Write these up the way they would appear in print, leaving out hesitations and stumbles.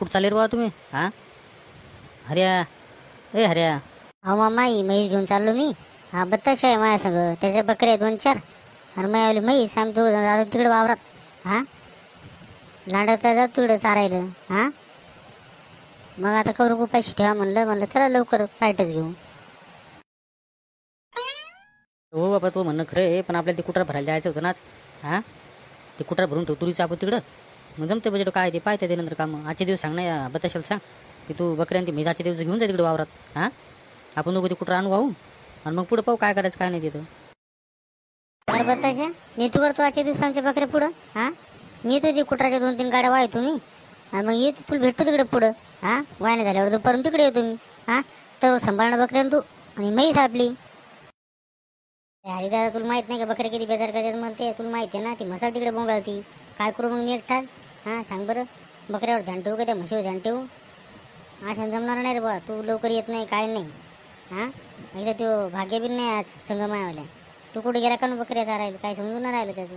कुठं चालले रे बाबा तुम्ही? हर्या, ए हर्या. अहो मामा ही म्हैस घेऊन चाललो मी. हा बत्ताशा आहे माझ्या सगळं, त्याच्या बकऱ्या 2-4 आणि माझ्यावाली म्हैस आम्ही दोघं जण जातो तिकडे वावरात. हा लांडता जातो तिकडे चारायला. मग आता करू उपाशी ठेवा म्हणलं चला लवकर पायटच घेऊ. हो बाबा, तो म्हणणं खरं आहे, पण आपल्याला ते कुटार भरायला जायचं होतं नाच. ते कुटार भरून ठेव तुरीचं आपण तिकडं. मग जमते बजेट काय ते पाहते ते नंतर काम. आजचे दिवस सांग ना बत्ताशाला सांग की तू बकऱ्या ती आजचे दिवस घेऊन जा तिकडे वावरात. आपण दोघं ते कुटार आणू वाहून आणि मग पुढं पाहू काय करायचं काय नाही तिथं. बरं बत्ताशा मी तू करतो आजच्या दिवसांच्या बकऱ्या पुढं. मी येतो ते कुटराच्या 2-3 गाड्या वाहतो मी आणि मग येतो फुल भेटतो तिकडे पुढं. वायने झाल्यावर दुपारून तिकडे येतो मी. तर सांभाळणं बकऱ्या तू आणि म्हैस आपली. अरे दादा तुला माहित नाही का बकऱ्या किती बेजार करतात? मला ते तुला माहिती आहे ना, ती मसाल तिकडे बोंगालती. काय करू मग मी एकटा? सांग बरं. बकऱ्यावर ध्यान ठेवू का त्या म्हशीवर ध्यान ठेवू? अशा जमणार नाही रे बा, तू लवकर येत नाही काय नाही. एकदा तो भाग्य बिन नाही आज संगमायावाल्या. तू कुठे गेला का ना बकऱ्या चारायला? काय समजून नाही राहिलं त्याचं.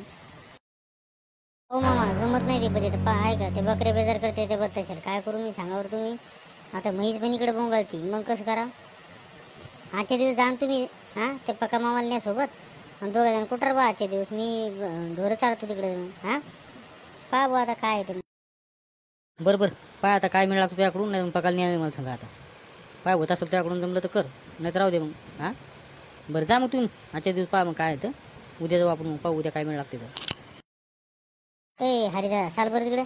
हो मामा जमत नाही ते बजेट आहे का? ते बकऱ्या बेजार करते ते बत्ताशेर. काय करू मी सांगावर तुम्ही? आता म्हैस पण इकडे बोंगालती, मग कसं करा? आजच्या दिवस जाण तुम्ही ते पक्का मामाला न्यासोबत आणि 2 जण कुठं बा आजचे दिवस मी ढोरं चालतो तिकडे. पहा बा आता काय आहे ते. बरं पाय आता काय मिळालं तुझ्याकडून, नाही पकाल नाही मला सांगा आता. पाय होत असेल तुझ्याकडून जमलं तर कर, नाही तर राहू दे मग. बरं जा मग तुम्ही आजच्या दिवस पहा मग काय आहे तर. उद्या जाऊ आपण पाहू उद्या काय मिळालं तर. ए हरिदा चाल बरं तिकडे.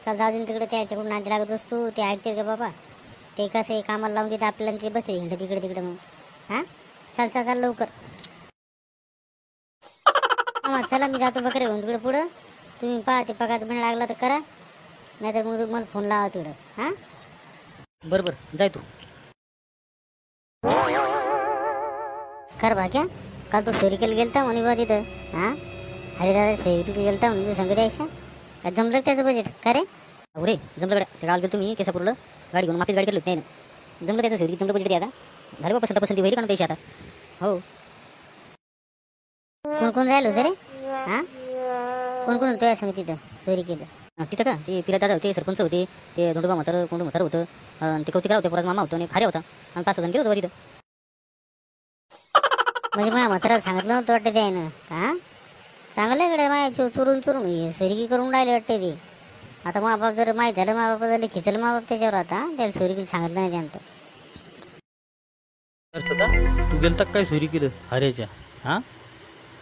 चाल जाऊ दे तिकडे, त्याच्याकडून नांदी लागत असतो. ते ऐकते का बाबा? ते कसं आहे कामाला लावून देतं आपल्याला, ते बसते हिंड तिकडे तिकडे. मग चाल लवकर. चला मी जातो बकरे घेऊन तिकडे पुढं. तुम्ही पहा ते पगार पण लागला तर करा, नाहीतर मग मला फोन लावा तिकडं. बरं जाय तू. कर भाग्या, काल तू सोरिकेला गेलता म्हणे बा तिथं. अरे दादा सोरिकेला गेलता म्हणून तू सांगू द्यायचा का? जमलं त्याचं बजेट का रे? अहो रे जमलं गड्या, ते काल गेलो तुम्ही केसापूरला गाडी घेऊन माफीच गाडी केली होती नाही. जमलं त्याचं सोयरी जमलं बजेट. आता झाले बाबा पसंती वैरी का ना त्याची आता. हो कोण जायला होतं रे? कोण तुझ्या सांग तिथं सोरिकेला? तिथं का ते पिला दादा होते, सरपंच होते, ते धोंडोबा म्हातारं होतं, आणि ते कौतिकराव होते, परत मामा होतं आणि खाऱ्या होता, आणि 5 जण गेलो होतो तिथं. म्हणजे माझ्या म्हाताराला सांगितलं नव्हतं वाटतं ते आहे ना. चांगलं इकडे माझ्या चुरून सोयरिकी करून राहिले वाटते ते. आता मा बाप जर माहीत झालं, मा बाप झालं खिचलं मा बाप त्याच्यावर. आता त्याला सोयरिकी सांगितलं नाही त्यांचं. तू गेलता काय चोरी केलं हऱ्याच्या?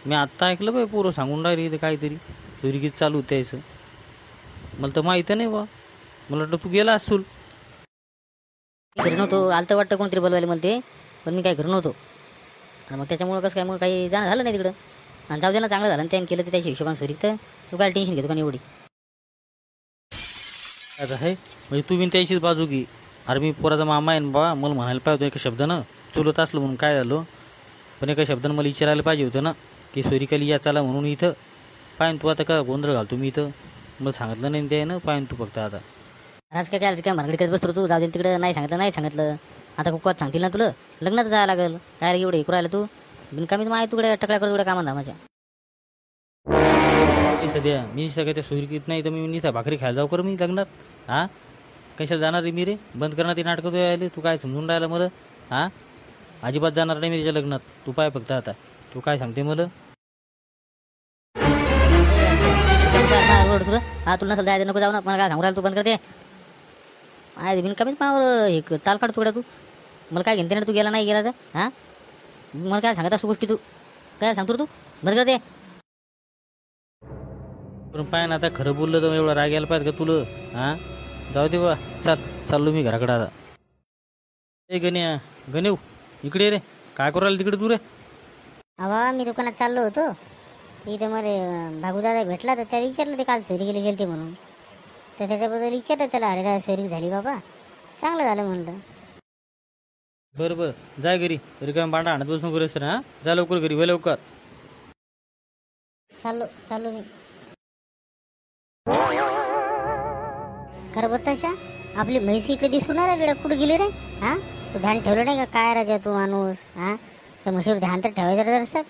मी आत्ता ऐकलं बाई पोरं सांगून राहिले इथं काहीतरी चोरी किती चालू होतं यायचं. मला तर माहिती नाही बा, मला वाटलं तू गेला असतो. घरी नव्हतो, आलं तर वाटतं कोणतरी बोलवायला मला ते, पण मी काय घरी नव्हतो. आणि मग त्याच्यामुळं कसं काय मग काही जाणं झालं नाही तिकडं. आणि जाऊ दे ना, चांगलं झालं आणि त्याने केलं तर त्याच्या हिशोबाने सोयरी. तर तू काय टेन्शन घेतो का एवढी? आता आहे म्हणजे तू बिन त्याचीच बाजू घे. अरे मी पोराचा मामा आहे ना बा, मला म्हणायला पाहिजे होतं एका शब्दानं. चुलत असलो म्हणून काय झालं, पण एका शब्दानं मला विचारायला पाहिजे होतं ना की सोयरिकाली या चाला म्हणून. इथं पायन तू आता का गोंधळ घालतो मी इथं? मला सांगितलं नाही ते ना, पायन तू फक्त आता. आज काय मार्केट करत बसतो तू? जाऊ दे तिकडं, नाही सांगितलं. आता कुकवात सांगतील ना तुला, लग्नात जायला लागेल. काय एवढं हे राहिलं तू बिनकामीत माय तुकडे टकल्या करतो कामा धामाच्या. सध्या मी सगळ्या त्या सोयरिकीत नाही तर मी निसा भाकरी खायला जाऊ कर मी लग्नात. कशाला जाणार रे मी रे? बंद करणार ते नाटकं तू यायले. तू काय समजून राहिलं मला? अजिबात जाणार नाही मी त्याच्या लग्नात. तू पाय फक्त आता तू काय सांगते मला. तुला नसेल जायचं नको जाऊ ना, मला काय सांगू राहिलं तू? बंद करते बिनकामीच मावर एक ताल काढ तुकडा तू. मला काय घेणते ना तू गेला नाही गेला तर? मला काय सांगत असू गोष्टी तू? काय सांगतो तू? बंद करते. पण पाय ना आता खरं बोललं तर एवढा राग यायला पाहिजे का तुला? जाऊ दे बा, चाललो मी घराकडे आता. ए गणेव इकडे रे, काय करू राहिला तिकडे तू रे? अवा मी दुकानात चाललो होतो, इथं मला भागूदादा भेटला तर त्याला विचारलं ते काल सोयरिकीला गेलते म्हणून. तर त्याच्याबद्दल विचारलं त्याला. अरे दादा सोयरिक झाली बाबा, चांगलं झालं म्हणलं. बरं जाय घरी. रिकाम भांडा आणत बसून करू सर. जा लवकर घरी, वय लवकर. चाललो मी. खरं बत्ताशा आपली म्हैस इकडे दिसून इकडे कुठे गेली रे? तू ध्यान ठेवलं नाही का काय राजा तू माणूस? त्या म्हशीवर ध्यान तर ठेवायचं जरसं.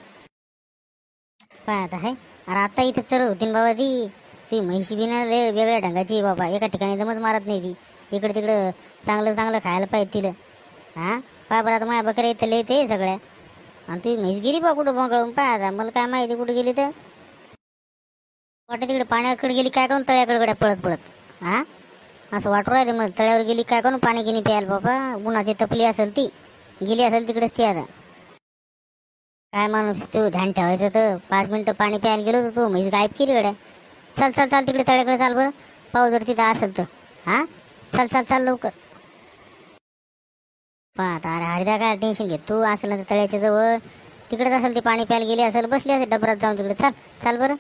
पाय आता आहे. अरे आता इथं चर होती बाबा ती म्हैशी बिना वेगळ्या ढंगाची बाबा. एका ठिकाणी दमच मारत नाही ती. इकडे तिकडं चांगलं चांगलं खायला पाहिजे तिला. हां पहा बरं आता माझ्या बकऱ्या इथं लय ते सगळ्या, आणि तू म्हैस गेली बा कुठं बोंगळून. पहा आता मला काय माहिती कुठं गेली तर. वाटतं तिकडे पाण्याकडे गेली काय करून, तळ्याकडे गड्या पळत पळत. हां असं वाटू राहिले मग तळ्यावर गेली काय करून पाणी गिनी प्यायला बाबा. उन्हाची तपली असेल ती, गेली असेल तिकडेच ती आता. काय माणूस तू ध्यान ठेवायचं तर 5 मिनिटं पाणी प्यायला गेलो तर तू म्हैस गायब केली गड्या. चल चल चाल तिकडे तळ्याकडे चाल बरं, पाहू जर तिथं असेल तर. हां चल चल चाल लवकर. पाहता अरे हरिदा काय टेन्शन घेत तू, असेल ना तळ्याच्या जवळ तिकडेच असेल ते पाणी प्यायला गेली असेल, बसली असेल डबरात जाऊन तिकडे. चाल चाल बरं.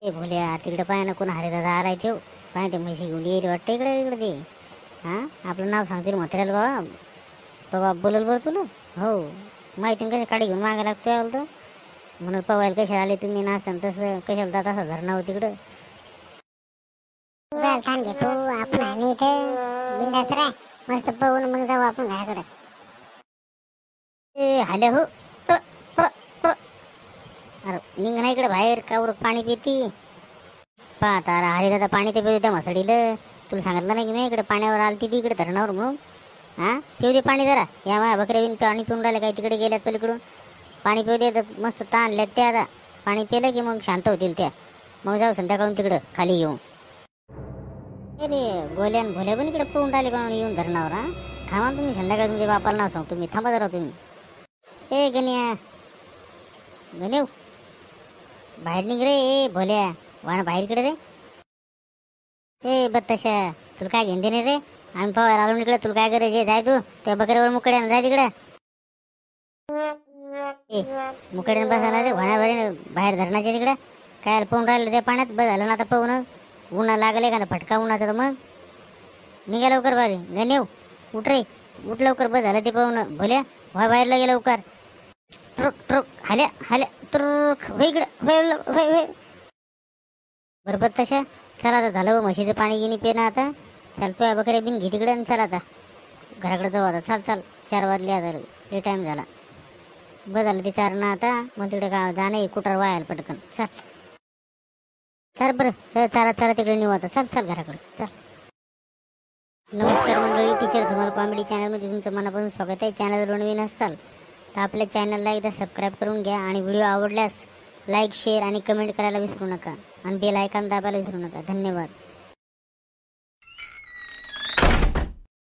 ए भोल्या तिकडे पाय ना कोण हरिदादा आलाय तो. पाय ते म्हशी घेऊन येईल वाटतं इकडे इकडे ते. हां आपलं नाव सांगतील म्हाताऱ्याला बाबा. तो बाबा बोलल बरं तुला. हो माहिती कशा काडी घेऊन मागा लागतोय आलं तर. म्हणून पवायला कशा आले तुम्ही नासन तसं कशाला जात असं धरणावर तिकडं. थांब घेतो आपण आणि इथं बिंदास राह, मस्त पाहून मग जाऊ आपण घराकडे. ए हाल्या हो अरे निघ ना इकडे बाहेर कावर पाणी पिती. पाहता अरे हरिदादा पाणी ते पिऊ त्या मसडीलं. तुला सांगितलं नाही की मी इकडे पाण्यावर आलती ती इकडे धरणावर म्हणून. हां पिऊ दे पाणी जरा. या माझ्या बकऱ्या बिन पाणी पिऊन राहिले काय तिकडे गेल्यात पलीकडून. पाणी पिऊ दे तर मस्त ताणल्यात त्या आता. पाणी पिलं की मग शांत होतील त्या. मग जाऊ संध्याकाळून तिकडं खाली येऊन. अरे गोल्यान भोल्या पण इकडे पिऊन राहिले कोण येऊन धरणावर. हां थांबा तुम्ही संध्याकाळी तुमच्या बापाला नाव सांगतो मी. थांबा जरा तुम्ही. ए गण्या गण्यव बाहेर निघ रे. ए भोल्या वाण बाहेर इकडे रे. ए बत्ताशा तुला काय घेऊन देणे रे. आम्ही पवायला आलो इकडे, तुला काय करायचे जाय तू त्या बकऱ्यावर मुकड्यानं जाय तिकडे. ए मुकड्यानं बसायला रे वाण्यावर बाहेर धरणाच्या तिकडे. काय पाहून राहिलं त्या पाण्यात. बस झालं ना आता पाहून. उन्हा लागले का फटका उन्हाचा तर मग निघा लवकर बाहेर. गण्यव उठ रे उठ लवकर. बस झालं ते पाहून. भोल्या व्हा बाहेरला गेला लवकर. ट्रुक ट्रुक हाल्या हाल्या ट्रुक हो इकडे होय. बरोबर तशा चला आता झालं म्हशीचं पाणी गिनी पे ना आता. चल पे बकऱ्या बिन घे तिकडे. चल आता घराकडे जाऊ आता. चाल चाल 4 वाजले आता हे टाईम झाला. बस झालं ते 4 ना आता. मग तिकडे का जाणं कुठं व्हायला पटकन. चल चल बरं चाला चाला तिकडे नेऊ आता. चल चल घराकडे चल. नमस्कार मंडळी, टीचर धमाल कॉमेडी चॅनलमध्ये तुमचं मनापासून स्वागत आहे. चॅनलवर नवीन असाल तर आपल्या चॅनलला एकदा सबस्क्राईब करून घ्या आणि व्हिडिओ आवडल्यास लाईक शेअर आणि कमेंट करायला विसरू नका आणि बेल आयकॉन दाबायला विसरू नका. धन्यवाद.